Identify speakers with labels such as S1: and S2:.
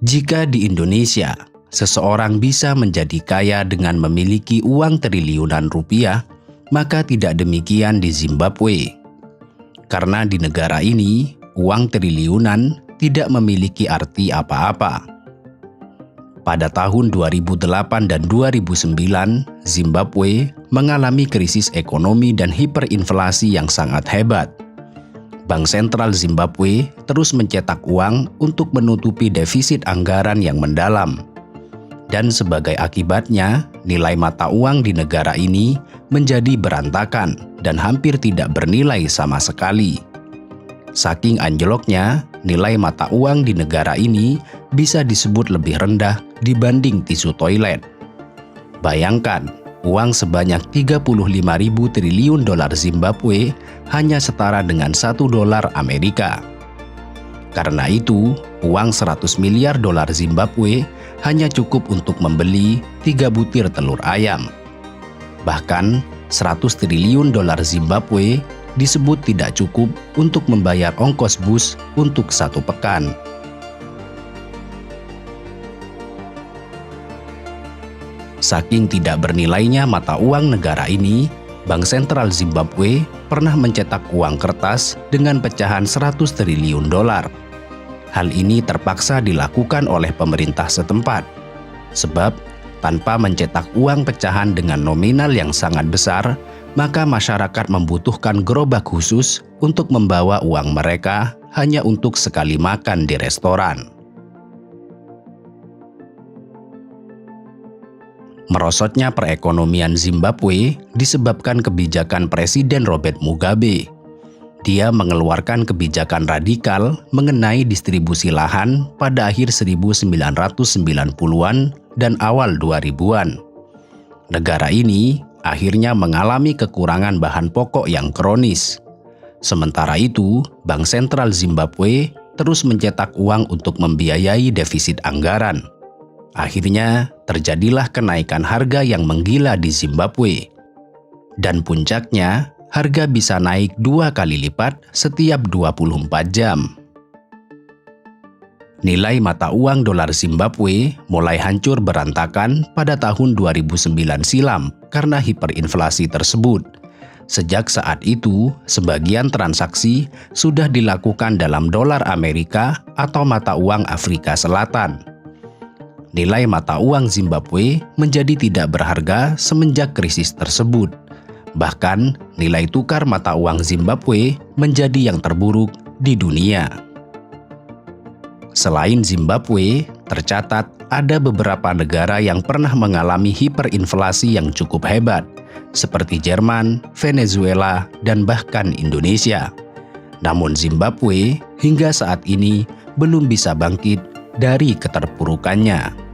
S1: Jika di Indonesia, seseorang bisa menjadi kaya dengan memiliki uang triliunan rupiah, maka tidak demikian di Zimbabwe. Karena di negara ini, uang triliunan tidak memiliki arti apa-apa. Pada tahun 2008 dan 2009, Zimbabwe mengalami krisis ekonomi dan hiperinflasi yang sangat hebat. Bank Sentral Zimbabwe terus mencetak uang untuk menutupi defisit anggaran yang mendalam. Dan sebagai akibatnya, nilai mata uang di negara ini menjadi berantakan dan hampir tidak bernilai sama sekali. Saking anjloknya, nilai mata uang di negara ini bisa disebut lebih rendah dibanding tisu toilet. Bayangkan, uang sebanyak 35.000 triliun dolar Zimbabwe hanya setara dengan $1 Amerika. Karena itu, uang 100 miliar dolar Zimbabwe hanya cukup untuk membeli 3 butir telur ayam. Bahkan, 100 triliun dolar Zimbabwe disebut tidak cukup untuk membayar ongkos bus untuk 1 pekan. Saking tidak bernilainya mata uang negara ini, Bank Sentral Zimbabwe pernah mencetak uang kertas dengan pecahan 100 triliun dolar. Hal ini terpaksa dilakukan oleh pemerintah setempat, sebab tanpa mencetak uang pecahan dengan nominal yang sangat besar, maka masyarakat membutuhkan gerobak khusus untuk membawa uang mereka hanya untuk sekali makan di restoran. Merosotnya perekonomian Zimbabwe disebabkan kebijakan Presiden Robert Mugabe. Dia mengeluarkan kebijakan radikal mengenai distribusi lahan pada akhir 1990-an dan awal 2000-an. Negara ini akhirnya mengalami kekurangan bahan pokok yang kronis. Sementara itu, Bank Sentral Zimbabwe terus mencetak uang untuk membiayai defisit anggaran. Akhirnya, terjadilah kenaikan harga yang menggila di Zimbabwe. Dan puncaknya, harga bisa naik 2 kali lipat setiap 24 jam. Nilai mata uang dolar Zimbabwe mulai hancur berantakan pada tahun 2009 silam karena hiperinflasi tersebut. Sejak saat itu, sebagian transaksi sudah dilakukan dalam dolar Amerika atau mata uang Afrika Selatan. Nilai mata uang Zimbabwe menjadi tidak berharga semenjak krisis tersebut. Bahkan, nilai tukar mata uang Zimbabwe menjadi yang terburuk di dunia. Selain Zimbabwe, tercatat ada beberapa negara yang pernah mengalami hiperinflasi yang cukup hebat, seperti Jerman, Venezuela, dan bahkan Indonesia. Namun Zimbabwe hingga saat ini belum bisa bangkit dari keterpurukannya.